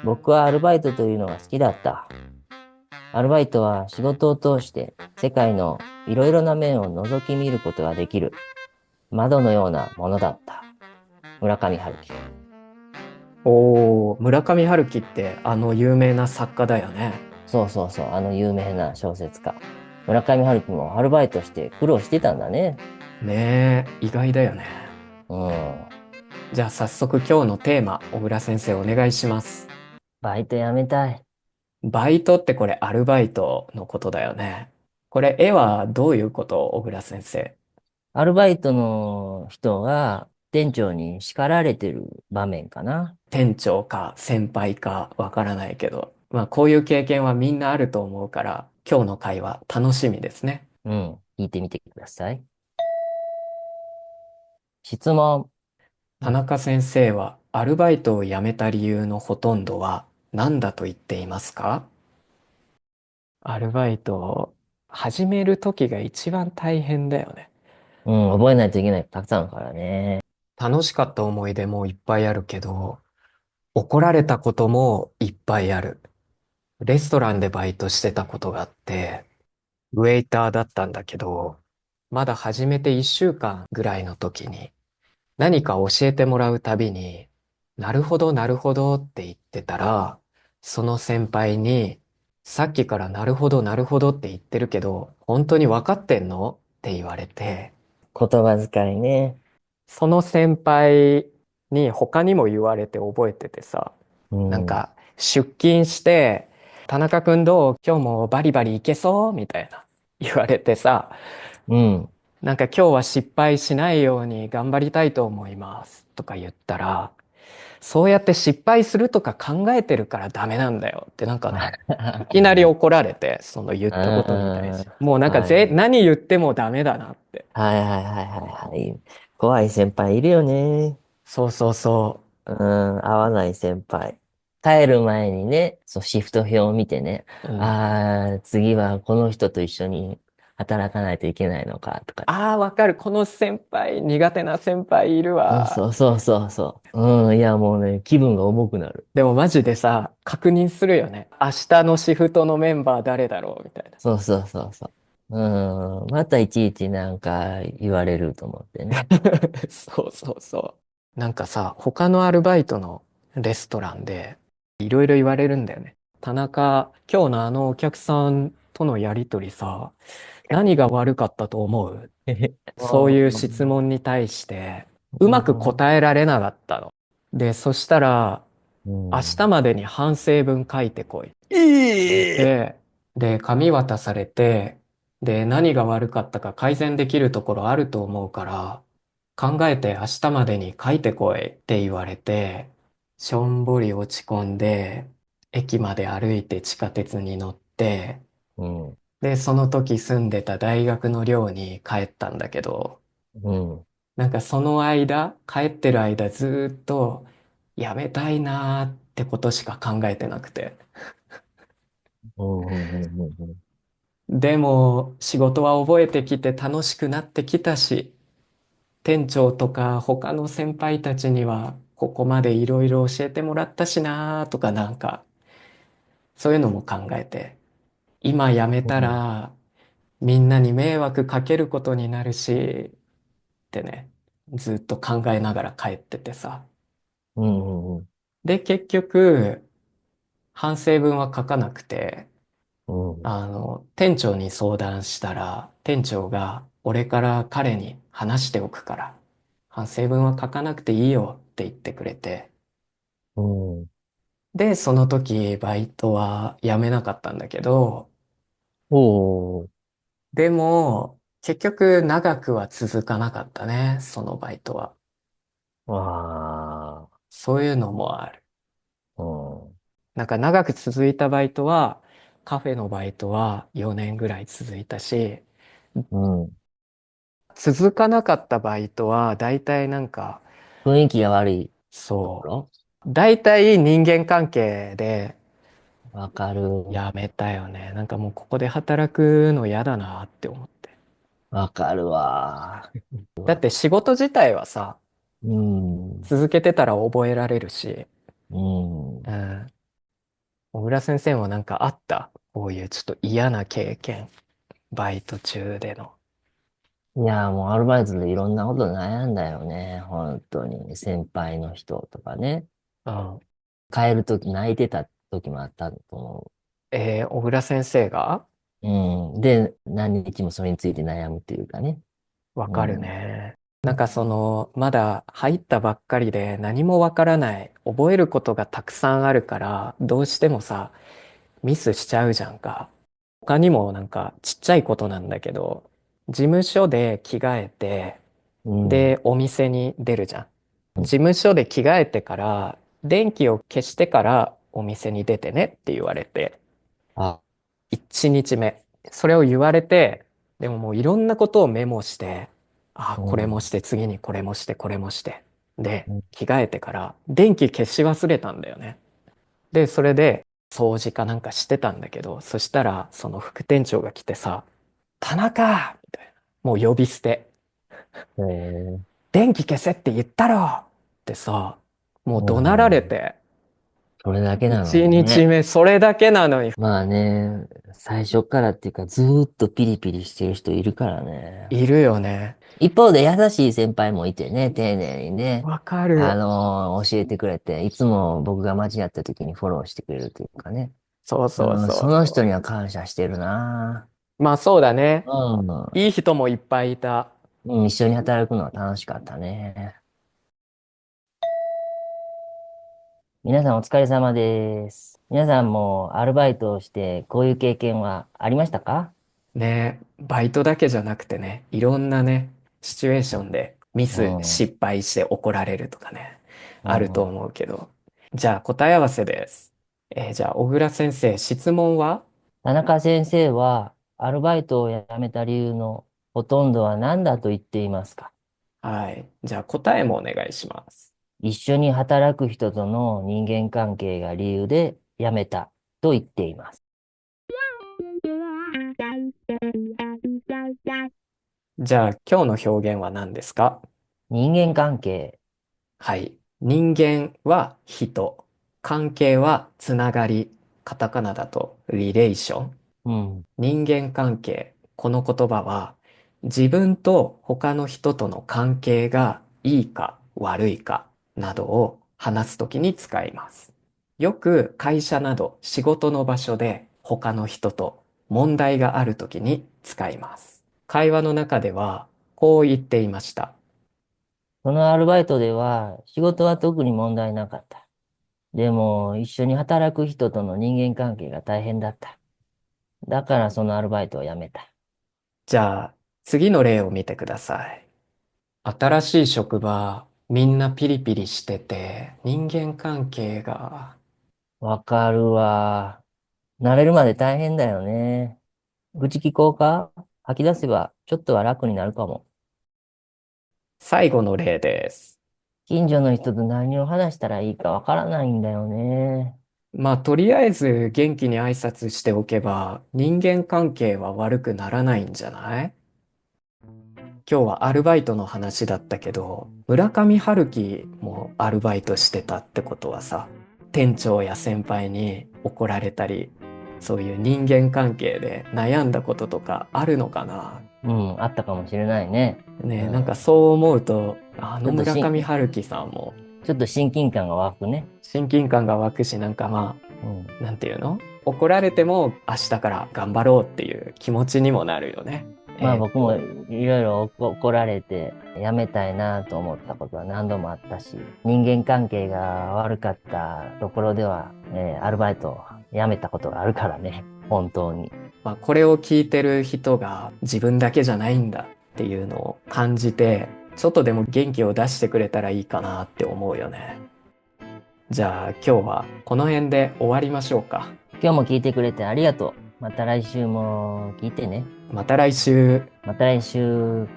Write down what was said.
僕はアルバイトというのが好きだった。アルバイトは仕事を通して世界のいろいろな面を覗き見ることができる窓のようなものだった。村上春樹。おー、村上春樹ってあの有名な作家だよね。そうそうそう、あの有名な小説家。村上春樹もアルバイトして苦労してたんだね。ねえ、意外だよね。うん。じゃあ早速今日のテーマ、小倉先生お願いします。バイト辞めたい。バイトってこれアルバイトのことだよね。これ絵はどういうこと小倉先生？アルバイトの人が店長に叱られてる場面かな。店長か先輩かわからないけど、まあこういう経験はみんなあると思うから、今日の会話楽しみですね。うん。聞いてみてください。質問。田中先生はアルバイトを辞めた理由のほとんどは何だと言っていますか？アルバイトを始める時が一番大変だよね。うん、覚えないといけない。たくさんあるからね。楽しかった思い出もいっぱいあるけど、怒られたこともいっぱいある。レストランでバイトしてたことがあって、ウェイターだったんだけど、まだ始めて1週間ぐらいの時に、何か教えてもらうたびに、なるほど、なるほどって言ってたら、その先輩に、さっきからなるほど、なるほどって言ってるけど、本当に分かってんのって言われて、言葉遣いね。その先輩に他にも言われて覚えててさ、うん。なんか出勤して、田中くんどう今日もバリバリいけそうみたいな言われてさ、うん。なんか今日は失敗しないように頑張りたいと思いますとか言ったら、そうやって失敗するとか考えてるからダメなんだよってなんかね、いきなり怒られて、その言っうたことに対ん。して。もうなんかはい。何言ってもダメだなって。はいはいはいはいはい。怖い先輩いるよね。そうそうそうん、合わない先輩。帰る前にね、そう、シフト表を見てね、う。うん。ああ、次はこの人と一緒に働かないといけないのか、とか。ああ、わかる。この先輩、苦手な先輩いるそうわ。そうそうそうそう。うん、いやもうね、気分が重くなる。でもマジでさ、確認するよね。明日のシフトのメンバー誰だろうみたいな。そうそうそうそう。うん、またいちいちなんか言われると思ってね。そうそうそう。なんかさ、他のアルバイトのレストランでいろいろ言われるんだよね。田中、今日のあのお客さんとのやりとりさ、何が悪かったと思う？そういう質問に対してうまく答えられなかったの。で、そしたら、う明日ん。までに反省文書いてこい。ええ。で、紙渡されて、で、何が悪かったか改善できるところあると思うから、考えて明日までに書いてこいって言われて、しょんぼり落ち込んで、駅まで歩いて地下鉄に乗って、うん、で、その時住んでた大学の寮に帰ったんだけど、うん、なんかその間、帰ってる間ずーっと、やめたいなーってことしか考えてなくて。うん、うん、うん、うん。でも、仕事は覚えてきて楽しくなってきたし、店長とか他の先輩たちには、ここまでいろいろ教えてもらったしなーとかなんか、そういうのも考えて、今辞めたうん、ら、みんなに迷惑かけることになるし、ってね、ずっと考えながら帰っててさ。うん、うん、で、結局、反省文は書かなくて、うん、店長に相談したら、店長が、俺から彼に話しておくから、反省文は書かなくていいよって言ってくれて、うん。で、その時、バイトは辞めなかったんだけど、おー、でも、結局長くは続かなかったね、そのバイトは。わそういうのもある。ー、うん、なんか長く続いたバイトは、カフェのバイトは4年ぐらい続いたし、うん。続かなかったバイトは、大体なんか、雰囲気が悪いとこそろ。う、大体人間関係でわかる。やめたよね。なんかもうここで働くの嫌だなって思って。わかるわ。だって仕事自体はさ、うん、続けてたら覚えられるし、うん。うん。小倉先生もなんかあった？こういうちょっと嫌な経験、バイト中での。いや、もうアルバイトでいろんなこと悩んだよね。本当に。先輩の人とかね。うん。帰るとき泣いてた時もあったと思小倉先生が？う。うん。で、何日もそれについて悩むっていうかね。わかるうん。ね。なんかまだ入ったばっかりで何もわからない、覚えることがたくさんあるから、どうしてもさ、ミスしちゃうじゃんか。他にもなんかちっちゃいことなんだけど、事務所で着替えて、うん。で、お店に出るじゃん。事務所で着替えてから、電気を消してからお店に出てねって言われて、あ、1日目。それを言われて、でももういろんなことをメモして、あ、うん。これもして、次にこれもして、これもして。で、うん。着替えてから電気消し忘れたんだよね。で、それで掃除かなんかしてたんだけど、そしたらその副店長が来てさ、田中みたいな。もう呼び捨て。えー、電気消せって言ったろってさ、もう怒鳴られうん。て、それだけなの1にね。日目それだけなのに。まあね、最初からっていうかずーっとピリピリしてる人いるからね。いるよね。一方で優しい先輩もいてね、丁寧にね、わかる。教えてくれて、いつも僕が間違った時にフォローしてくれるというかね。そうそううん、そうその人そには感謝してるな。う。まあそうだね。うん。いい人もいっぱいいた。うん、一緒に働くのは楽しかったね。皆さんお疲れ様です。皆さんもアルバイトをしてこういう経験はありましたか？ね、バイトだけじゃなくてね、いろんなね、シチュエーションでミうス、ん。失敗して怒られるとかね、うあるとん。思うけど。じゃあ答え合わせです。じゃあ小倉先生、質問は？田中先生はアルバイトを辞めた理由のほとんどは何だと言っていますか？はい。じゃあ答えもお願いします。一緒に働く人との人間関係が理由で辞めたと言っています。じゃあ今日の表現は何ですか？人間関係。はい。人間は人。関係はつながり。カタカナだとリレーション。うん。人間関係。この言葉は自分と他の人との関係がいいか悪いかなどを話すときに使います。よく会社など仕事の場所で他の人と問題があるときに使います。会話の中ではこう言っていました。そのアルバイトでは仕事は特に問題なかった。でも一緒に働く人との人間関係が大変だった。だからそのアルバイトを辞めた。じゃあ次の例を見てください。新しい職場、みんなピリピリしてて、人間関係が。わかるわ。慣れるまで大変だよね。愚痴聞こうか？吐き出せばちょっとは楽になるかも。最後の例です。近所の人と何を話したらいいかわからないんだよね。まあ、とりあえず元気に挨拶しておけば、人間関係は悪くならないんじゃない？今日はアルバイトの話だったけど、村上春樹もアルバイトしてたってことはさ、店長や先輩に怒られたり、そういう人間関係で悩んだこととかあるのかな？うん、あったかもしれないね。ねえ、なんかうん。そう思うと、あの村ちょっとしん、上春樹さんもちょっと親近感が湧くね。親近感が湧くし、なんかまうん。あ、なんていうの？怒られても明日から頑張ろうっていう気持ちにもなるよね。まあ僕もいろいろ怒られて辞めたいなと思ったことは何度もあったし、人間関係が悪かったところでは、アルバイトを辞めたことがあるからね。本当に。まあ、これを聞いてる人が自分だけじゃないんだっていうのを感じて、ちょっとでも元気を出してくれたらいいかなって思うよね。じゃあ今日はこの辺で終わりましょうか。今日も聞いてくれてありがとう。また来週も聞いてね。また来週。また来週。